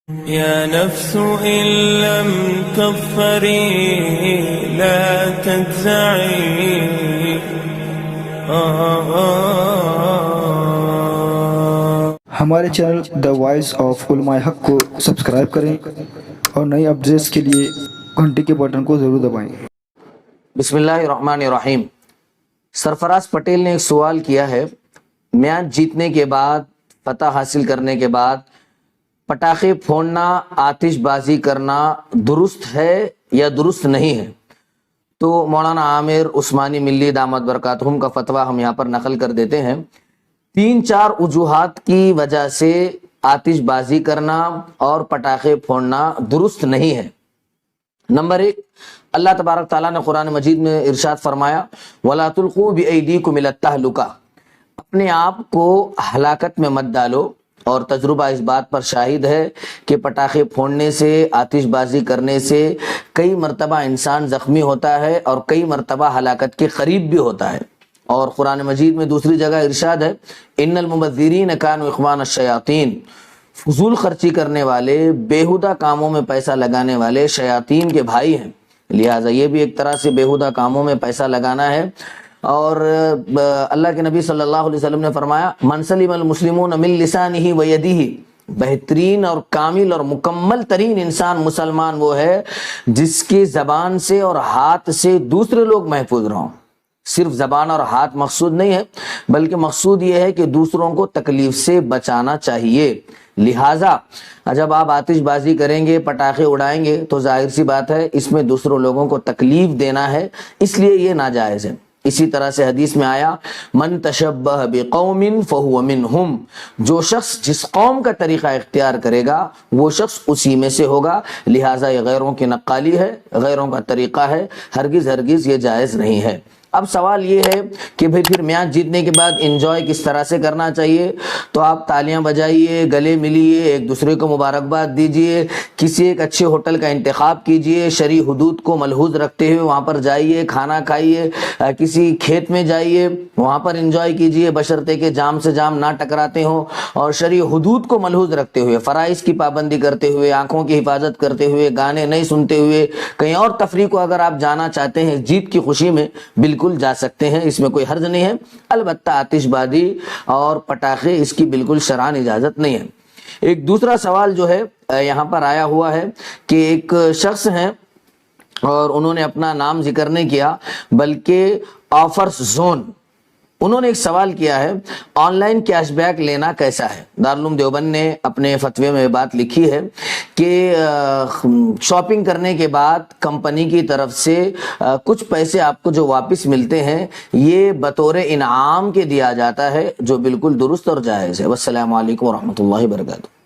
يا نفس إن لم تظفري لا تجزعي ہمارے چینل دا وائس آف علماء حق کو سبسکرائب کریں اور نئی اپڈیٹس کے لیے گھنٹی کے بٹن کو ضرور دبائیں۔ بسم اللہ الرحمن الرحیم۔ سرفراز پٹیل نے ایک سوال کیا ہے، میچ جیتنے کے بعد، فتح حاصل کرنے کے بعد پٹاخے پھوڑنا، آتش بازی کرنا درست ہے یا درست نہیں ہے؟ تو مولانا عامر عثمانی ملی دامت برکاتہم کا فتویٰ ہم یہاں پر نقل کر دیتے ہیں۔ 3-4 وجوہات کی وجہ سے آتش بازی کرنا اور پٹاخے پھوڑنا درست نہیں ہے۔ نمبر 1، اللہ تبارک تعالیٰ نے قرآن مجید میں ارشاد فرمایا وَلَا تُلْقُوا بِأَيْدِيكُمْ إِلَى التَّهْلُكَةِ، اپنے آپ کو ہلاکت میں مت ڈالو۔ اور تجربہ اس بات پر شاہد ہے کہ پٹاخے پھوڑنے سے، آتش بازی کرنے سے کئی مرتبہ انسان زخمی ہوتا ہے اور کئی مرتبہ ہلاکت کے قریب بھی ہوتا ہے۔ اور قرآن مجید میں دوسری جگہ ارشاد ہے ان المبذرین کانوا اخوان الشیاطین، فضول خرچی کرنے والے، بیہودہ کاموں میں پیسہ لگانے والے شیاطین کے بھائی ہیں۔ لہٰذا یہ بھی ایک طرح سے بیہودہ کاموں میں پیسہ لگانا ہے۔ اور اللہ کے نبی صلی اللہ علیہ وسلم نے فرمایا من سلم المسلمون من لسانہ و یدہ، بہترین اور کامل اور مکمل ترین انسان مسلمان وہ ہے جس کی زبان سے اور ہاتھ سے دوسرے لوگ محفوظ رہوں۔ صرف زبان اور ہاتھ مقصود نہیں ہے، بلکہ مقصود یہ ہے کہ دوسروں کو تکلیف سے بچانا چاہیے۔ لہٰذا جب آپ آتش بازی کریں گے، پٹاخے اڑائیں گے، تو ظاہر سی بات ہے اس میں دوسروں لوگوں کو تکلیف دینا ہے، اس لیے یہ ناجائز ہے۔ اسی طرح سے حدیث میں آیا من تشبہ بقوم فہو منہم، جو شخص جس قوم کا طریقہ اختیار کرے گا وہ شخص اسی میں سے ہوگا۔ لہٰذا یہ غیروں کی نقالی ہے، غیروں کا طریقہ ہے، ہرگز یہ جائز نہیں ہے۔ اب سوال یہ ہے کہ بھئی پھر میچ جیتنے کے بعد انجوائے کس طرح سے کرنا چاہیے؟ تو آپ تالیاں بجائیے، گلے ملیے، ایک دوسرے کو مبارکباد دیجیے، کسی ایک اچھے ہوٹل کا انتخاب کیجیے، شرعی حدود کو ملحوظ رکھتے ہوئے وہاں پر جائیے، کھانا کھائیے، کسی کھیت میں جائیے، وہاں پر انجوائے کیجیے، بشرطے کہ جام سے جام نہ ٹکراتے ہوں، اور شرعی حدود کو ملحوظ رکھتے ہوئے، فرائض کی پابندی کرتے ہوئے، آنکھوں کی حفاظت کرتے ہوئے، گانے نہیں سنتے ہوئے، کہیں اور تفریح کو اگر آپ جانا چاہتے ہیں جیت کی خوشی میں، بالکل جا سکتے ہیں، اس میں کوئی حرج نہیں ہے۔ البتہ آتش بازی اور پٹاخے اس کی بالکل شرعاً اجازت نہیں ہے۔ ایک دوسرا سوال جو ہے یہاں پر آیا ہوا ہے کہ ایک شخص ہیں اور انہوں نے اپنا نام ذکر نہیں کیا بلکہ آفرز زون، انہوں نے ایک سوال کیا ہے آن لائن کیش بیک لینا کیسا ہے؟ دارالعلوم دیوبند نے اپنے فتوے میں بات لکھی ہے کہ شاپنگ کرنے کے بعد کمپنی کی طرف سے کچھ پیسے آپ کو جو واپس ملتے ہیں یہ بطور انعام کے دیا جاتا ہے، جو بالکل درست اور جائز ہے۔ والسلام علیکم ورحمۃ اللہ وبرکاتہ۔